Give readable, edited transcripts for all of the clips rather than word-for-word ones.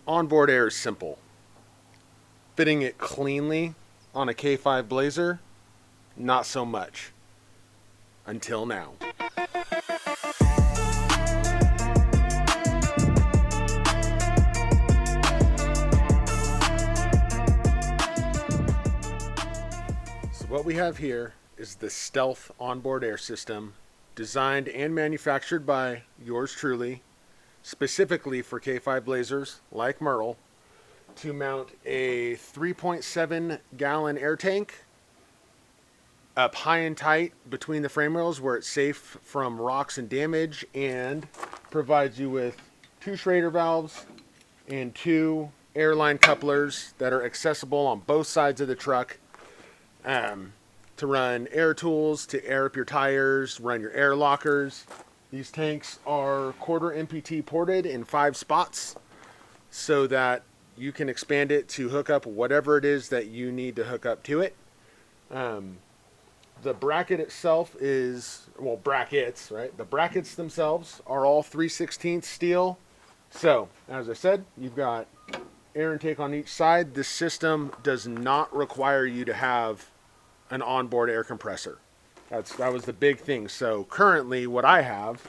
Onboard air is simple. Fitting it cleanly on a K5 Blazer, not so much. Until now. So what we have here is the Stealth onboard air system, designed and manufactured by yours truly, specifically for K5 Blazers like Merle, to mount a 3.7 gallon air tank up high and tight between the frame rails where it's safe from rocks and damage, and provides you with 2 Schrader valves and 2 airline couplers that are accessible on both sides of the truck to run air tools, to air up your tires, run your air lockers. These tanks are quarter MPT ported in 5 spots so that you can expand it to hook up whatever it is that you need to hook up to it. The bracket itself is, well, brackets, right? The brackets themselves are all 3/16 steel. So, as I said, you've got air intake on each side. This system does not require you to have an onboard air compressor. That was the big thing. So currently what I have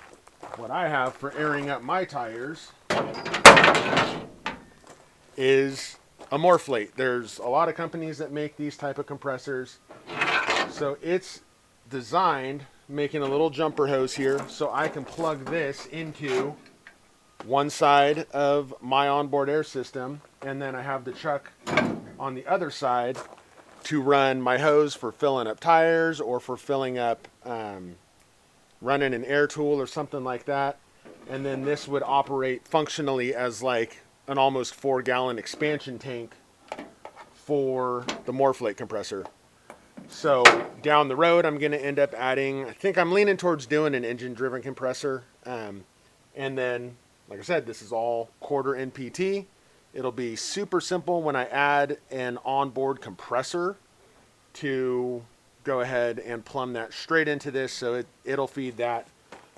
for airing up my tires is a Morphlate. There's a lot of companies that make these type of compressors. So it's designed, making a little jumper hose here, so I can plug this into one side of my onboard air system, and then I have the chuck on the other side to run my hose for filling up tires or for filling up, running an air tool or something like that. And then this would operate functionally as like an almost 4 gallon expansion tank for the Morphlate compressor. So down the road, I'm going to end up adding, I think I'm leaning towards doing an engine driven compressor. And then, like I said, this is all quarter NPT. It'll be super simple when I add an onboard compressor to go ahead and plumb that straight into this, so it'll feed that.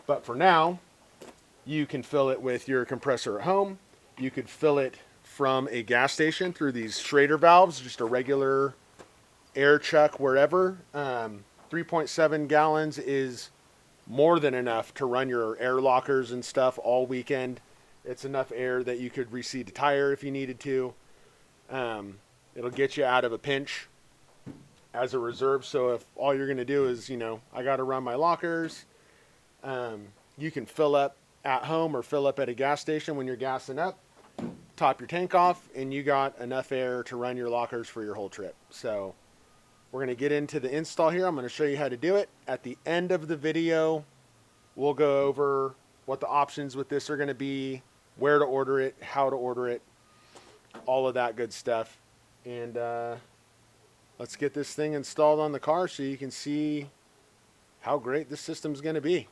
But for now, you can fill it with your compressor at home. You could fill it from a gas station through these Schrader valves, just a regular air chuck wherever. 3.7 gallons is more than enough to run your air lockers and stuff all weekend. It's enough air that you could reseat a tire if you needed to. It'll get you out of a pinch as a reserve. So if all you're going to do is, I got to run my lockers, you can fill up at home or fill up at a gas station when you're gassing up, top your tank off, and you got enough air to run your lockers for your whole trip. So we're going to get into the install here. I'm going to show you how to do it. At the end of the video, we'll go over what the options with this are going to be, where to order it, how to order it, all of that good stuff. And let's get this thing installed on the car so you can see how great this system's going to be.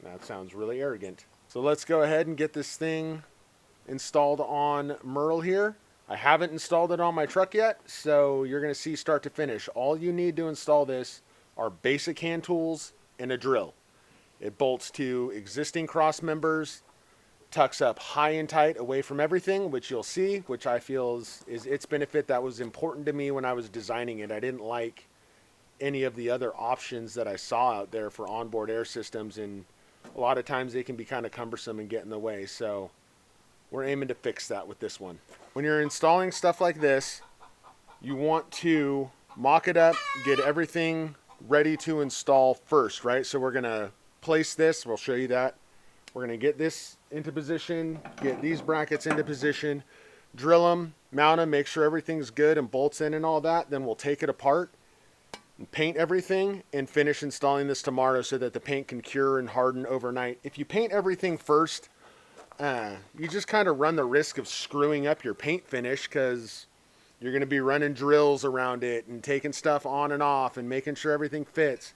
That sounds really arrogant. So let's go ahead and get this thing installed on Merle here. I haven't installed it on my truck yet, so you're going to see start to finish. All you need to install this are basic hand tools and a drill. It bolts to existing cross members, tucks up high and tight away from everything, which you'll see, which I feel is its benefit. That was important to me when I was designing it. I didn't like any of the other options that I saw out there for onboard air systems, and a lot of times they can be kind of cumbersome and get in the way. So we're aiming to fix that with this one. When you're installing stuff like this, you want to mock it up, get everything ready to install first, right? So we're going to place this, we'll show you that. We're going to get this into position, get these brackets into position, drill them, mount them, make sure everything's good and bolts in and all that. Then we'll take it apart and paint everything and finish installing this tomorrow so that the paint can cure and harden overnight. If you paint everything first, you just kind of run the risk of screwing up your paint finish, because you're going to be running drills around it and taking stuff on and off and making sure everything fits.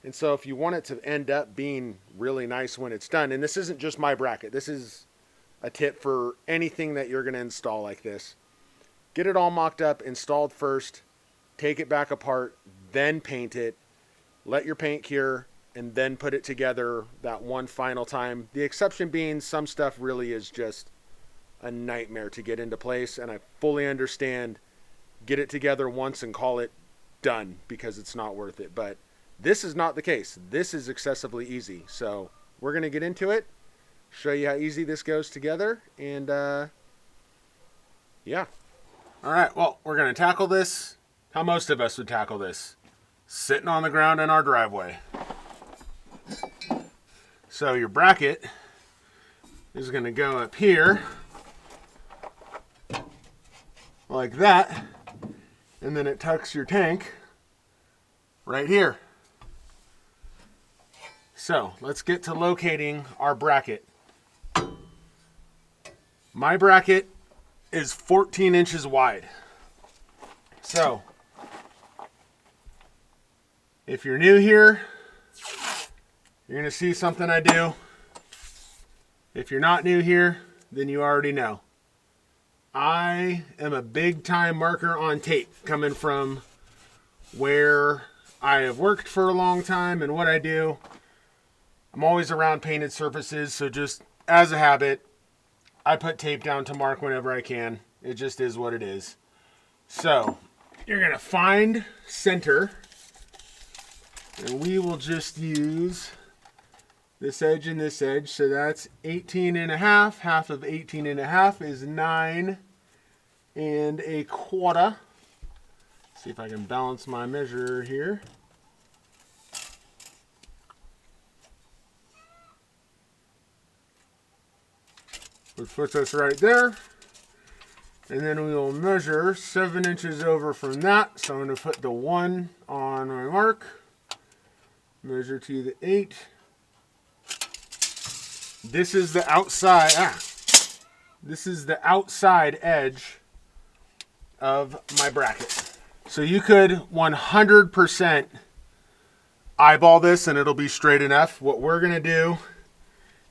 And so if you want it to end up being really nice when it's done, and this isn't just my bracket, this is a tip for anything that you're going to install like this. Get it all mocked up, installed first, take it back apart, then paint it, let your paint cure, and then put it together that one final time. The exception being some stuff really is just a nightmare to get into place, and I fully understand get it together once and call it done because it's not worth it. But this is not the case. This is excessively easy. So we're going to get into it, show you how easy this goes together, and yeah. All right, well, we're going to tackle this how most of us would tackle this, sitting on the ground in our driveway. So your bracket is going to go up here like that, and then it tucks your tank right here. So let's get to locating our bracket. My bracket is 14 inches wide. So if you're new here, you're going to see something I do. If you're not new here, then you already know. I am a big time marker on tape, coming from where I have worked for a long time and what I do. I'm always around painted surfaces, so just as a habit, I put tape down to mark whenever I can. It just is what it is. So you're going to find center, and we will just use this edge and this edge. So that's 18 and a half. Half of 18 and a half is 9 1/4. See if I can balance my measure here. Which puts us right there. And then we will measure 7 inches over from that. So I'm going to put the 1 on my mark. Measure to the 8. This is the outside. This is the outside edge of my bracket. So you could 100% eyeball this and it'll be straight enough. What we're going to do,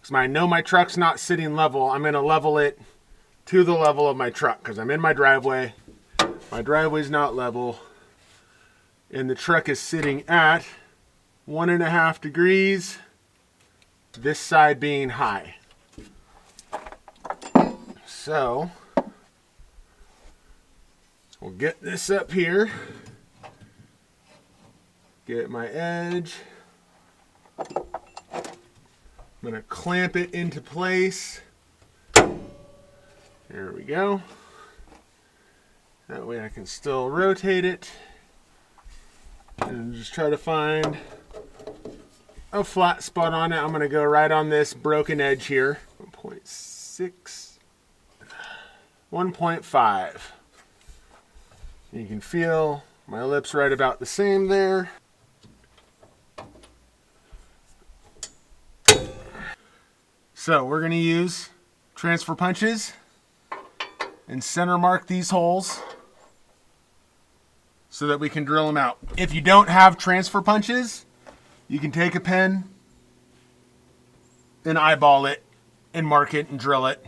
because I know my truck's not sitting level, I'm going to level it to the level of my truck because I'm in my driveway. My driveway's not level, and the truck is sitting at 1.5 degrees, this side being high. So we'll get this up here, get my edge. I'm going to clamp it into place. There we go. That way I can still rotate it and just try to find a flat spot on it. I'm going to go right on this broken edge here. 1.6, 1.5. You can feel my lips right about the same there. So we're going to use transfer punches and center mark these holes so that we can drill them out. If you don't have transfer punches, you can take a pen and eyeball it and mark it and drill it.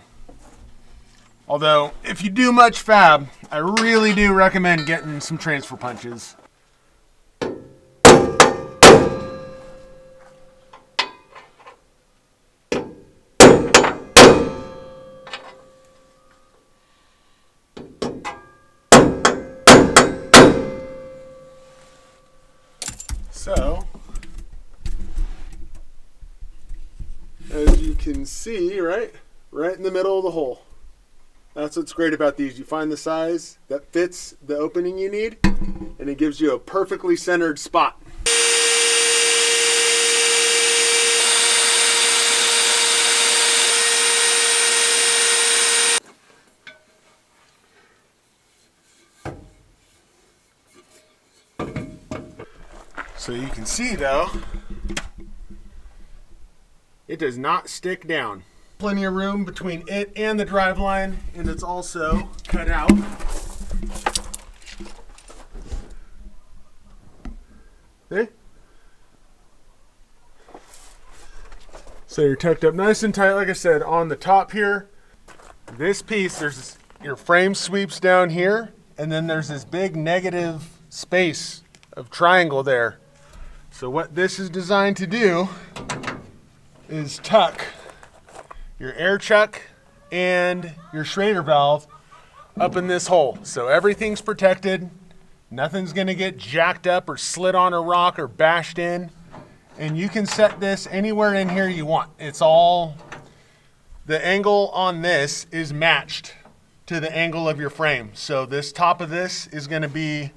Although, if you do much fab, I really do recommend getting some transfer punches. So, as you can see, right in the middle of the hole. That's what's great about these. You find the size that fits the opening you need, and it gives you a perfectly centered spot. So you can see though, it does not stick down. Plenty of room between it and the drive line, and it's also cut out. See? So you're tucked up nice and tight, like I said, on the top here. This piece, there's your frame sweeps down here, and then there's this big negative space of triangle there. So what this is designed to do is tuck your air chuck and your Schrader valve up in this hole. So everything's protected. Nothing's gonna get jacked up or slid on a rock or bashed in. And you can set this anywhere in here you want. It's all, the angle on this is matched to the angle of your frame. So this top of this is gonna be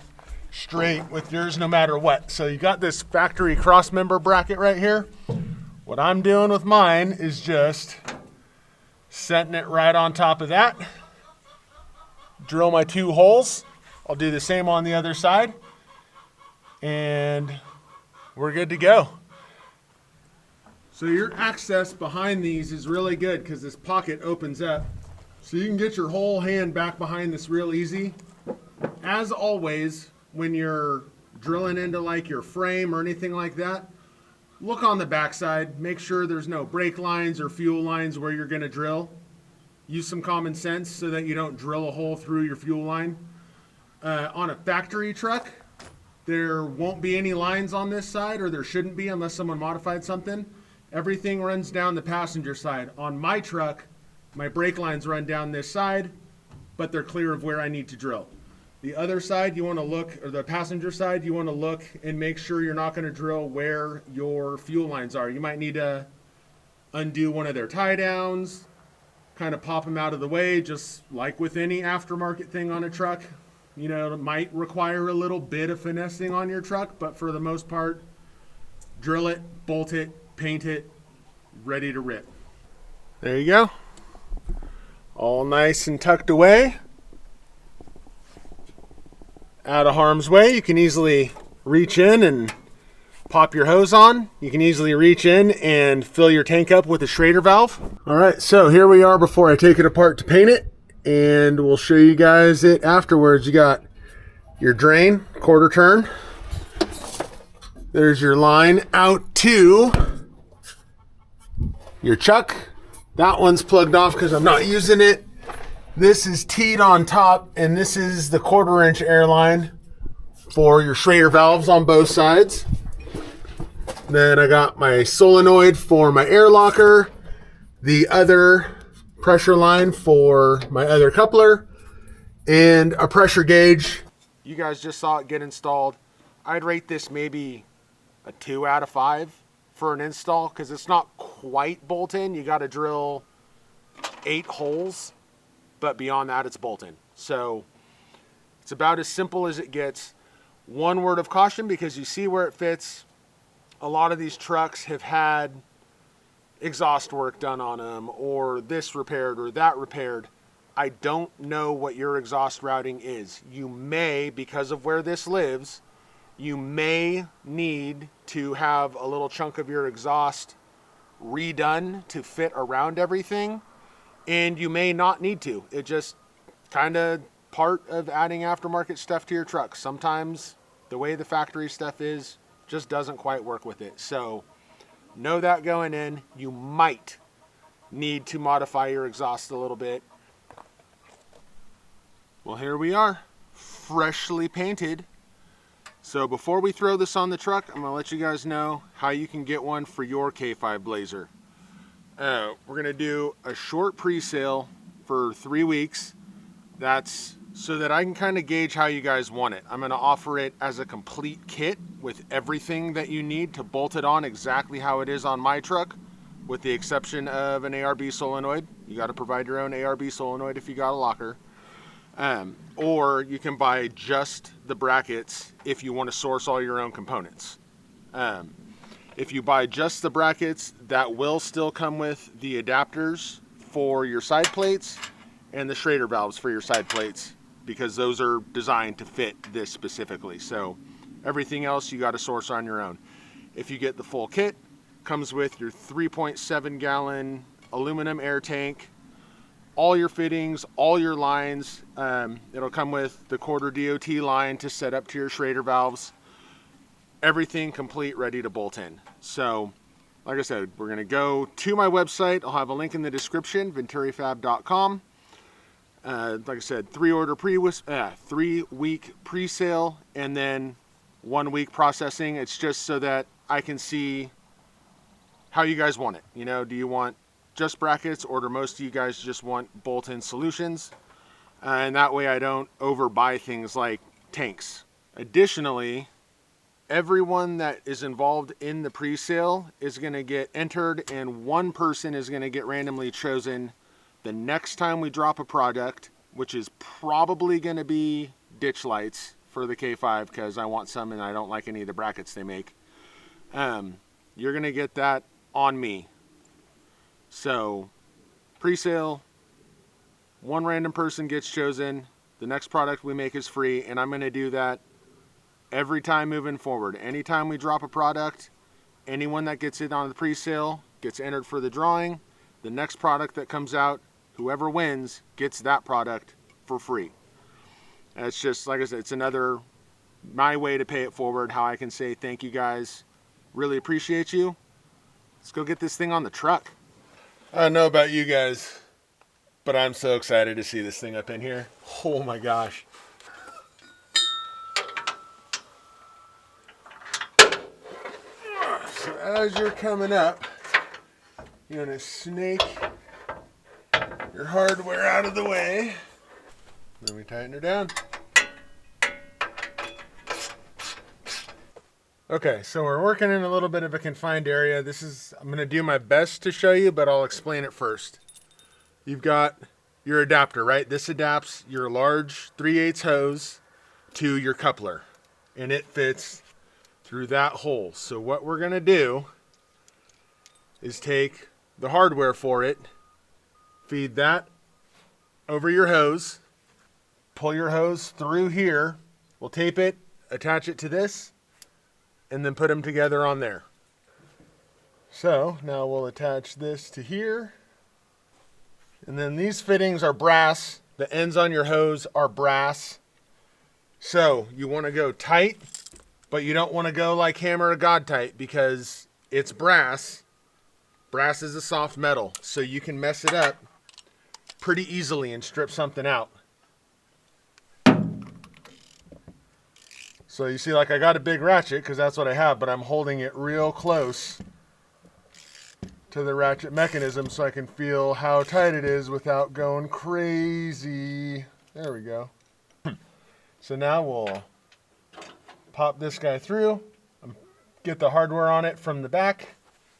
straight with yours no matter what. So you got this factory cross member bracket right here. What I'm doing with mine is just setting it right on top of that. Drill my 2 holes. I'll do the same on the other side. And we're good to go. So your access behind these is really good because this pocket opens up. So you can get your whole hand back behind this real easy. As always, when you're drilling into like your frame or anything like that, look on the backside. Make sure there's no brake lines or fuel lines where you're going to drill. Use some common sense so that you don't drill a hole through your fuel line. On a factory truck, there won't be any lines on this side, or there shouldn't be unless someone modified something. Everything runs down the passenger side. On my truck, my brake lines run down this side, but they're clear of where I need to drill. The other side, you want to look, or the passenger side, you want to look and make sure you're not going to drill where your fuel lines are. You might need to undo one of their tie downs, kind of pop them out of the way, just like with any aftermarket thing on a truck. You know, it might require a little bit of finessing on your truck, but for the most part, drill it, bolt it, paint it, ready to rip. There you go. All nice and tucked away. Out of harm's way. You can easily reach in and pop your hose on. You can easily reach in and fill your tank up with a Schrader valve. All right, so here we are before I take it apart to paint it, and we'll show you guys it afterwards. You got your drain, quarter turn. There's your line out to your chuck. That one's plugged off because I'm not using it. This is teed on top, and this is the 1/4 inch air line for your Schrader valves on both sides. Then I got my solenoid for my air locker, the other pressure line for my other coupler, and a pressure gauge. You guys just saw it get installed. I'd rate this maybe a 2 out of 5 for an install because it's not quite bolt-in. You got to drill 8 holes, but beyond that it's bolt-in. So it's about as simple as it gets. One word of caution, because you see where it fits. A lot of these trucks have had exhaust work done on them, or this repaired or that repaired. I don't know what your exhaust routing is. You may, because of where this lives, you may need to have a little chunk of your exhaust redone to fit around everything, and you may not need to. It just kind of part of adding aftermarket stuff to your truck. Sometimes the way the factory stuff is just doesn't quite work with it. So know that going in. You might need to modify your exhaust a little bit. Well, here we are, freshly painted. So before we throw this on the truck, I'm gonna let you guys know how you can get one for your K5 Blazer. We're gonna do a short pre-sale for 3 weeks. That's so that I can kind of gauge how you guys want it. I'm gonna offer it as a complete kit with everything that you need to bolt it on exactly how it is on my truck, with the exception of an ARB solenoid. You gotta provide your own ARB solenoid if you got a locker. Or you can buy just the brackets if you want to source all your own components. If you buy just the brackets, that will still come with the adapters for your side plates and the Schrader valves for your side plates, because those are designed to fit this specifically. So everything else you got to source on your own. If you get the full kit, comes with your 3.7 gallon aluminum air tank, all your fittings, all your lines. It'll come with the 1/4 DOT line to set up to your Schrader valves. Everything complete, ready to bolt in. So, like I said, we're gonna go to my website. I'll have a link in the description, venturifab.com. Like I said, 3-week pre-sale, and then 1 week processing. It's just so that I can see how you guys want it. You know, do you want just brackets, or do most of you guys just want bolt-in solutions? And that way I don't overbuy things like tanks. Additionally, everyone that is involved in the pre-sale is going to get entered, and one person is going to get randomly chosen the next time we drop a product, which is probably going to be ditch lights for the K5, because I want some and I don't like any of the brackets they make. You're going to get that on me. So, pre-sale, one random person gets chosen. The next product we make is free, and I'm going to do that every time moving forward. Anytime we drop a product, anyone that gets it on the pre-sale gets entered for the drawing. The next product that comes out, whoever wins gets that product for free. And it's just, like I said, it's my way to pay it forward, how I can say thank you guys. Really appreciate you. Let's go get this thing on the truck. I don't know about you guys, but I'm so excited to see this thing up in here. Oh my gosh. So as you're coming up, you're going to snake your hardware out of the way. Then we tighten her down. Okay, so we're working in a little bit of a confined area. I'm going to do my best to show you, but I'll explain it first. You've got your adapter, right? This adapts your large 3/8 hose to your coupler, and it fits through that hole. So what we're going to do is take the hardware for it, feed that over your hose, pull your hose through here, we'll tape it, attach it to this, and then put them together on there. So now we'll attach this to here. And then these fittings are brass. The ends on your hose are brass. So you want to go tight, but you don't want to go like hammer of God tight, because it's brass. Brass is a soft metal, so you can mess it up pretty easily and strip something out. So you see, like, I got a big ratchet because that's what I have, but I'm holding it real close to the ratchet mechanism so I can feel how tight it is without going crazy. There we go. So now we'll pop this guy through, get the hardware on it from the back.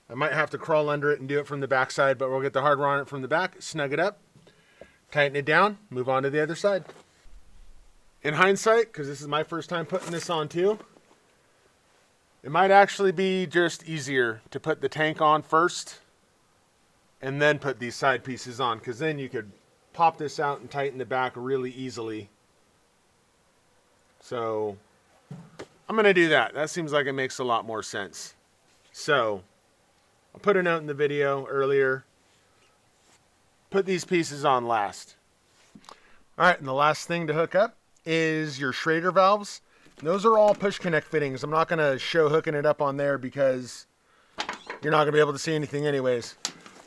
I might have to crawl under it and do it from the back side, but we'll get the hardware on it from the back, snug it up, tighten it down, move on to the other side. In hindsight, because this is my first time putting this on too, it might actually be just easier to put the tank on first and then put these side pieces on, because then you could pop this out and tighten the back really easily. So I'm going to do that. That seems like it makes a lot more sense. So I'll put a note in the video earlier. Put these pieces on last. All right, and the last thing to hook up is your Schrader valves. Those are all push connect fittings. I'm not going to show hooking it up on there because you're not going to be able to see anything anyways.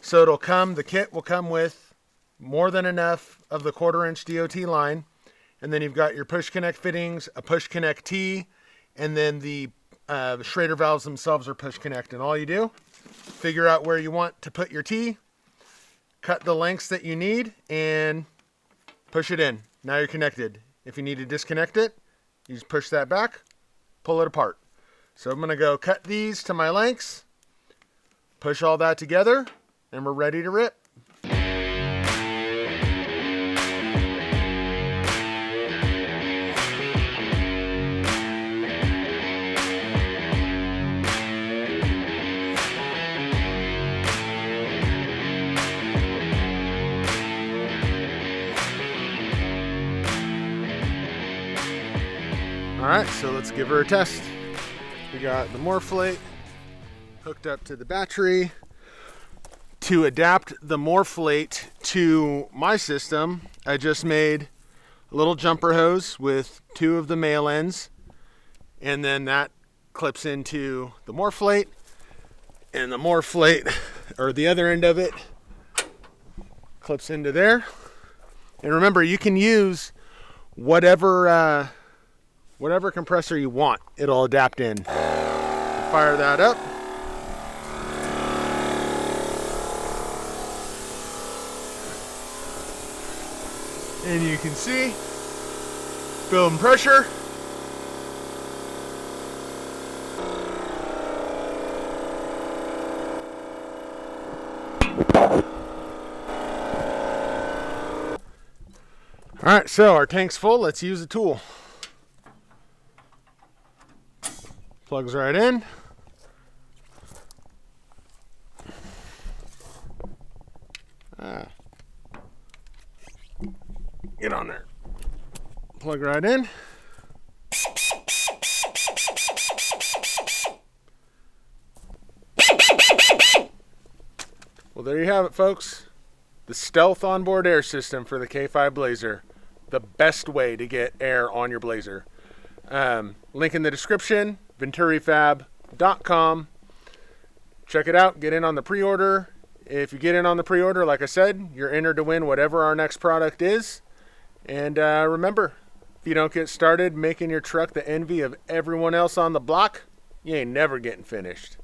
So the kit will come with more than enough of the 1/4 inch DOT line, and then you've got your push connect fittings, a push connect T, and then the Schrader valves themselves are push connect. And all you do, figure out where you want to put your T, cut the lengths that you need, and push it in. Now you're connected. If you need to disconnect it, you just push that back, pull it apart. So I'm going to go cut these to my lengths, push all that together, and we're ready to rip. All right, so let's give her a test. We got the Morphlate hooked up to the battery. To adapt the Morphlate to my system, I just made a little jumper hose with 2 of the male ends, and then that clips into the Morphlate, and the Morphlate, or the other end of it, clips into there. And remember, you can use whatever compressor you want. It'll adapt in. Fire that up. And you can see, building pressure. All right, so our tank's full. Let's use the tool. Plugs right in. Get on there. Plug right in. Well, there you have it, folks. The stealth onboard air system for the K5 Blazer. The best way to get air on your Blazer. Link in the description, venturifab.com. Check it out. Get in on the pre-order. If you get in on the pre-order, like I said, you're entered to win whatever our next product is. And remember, if you don't get started making your truck the envy of everyone else on the block, you ain't never getting finished.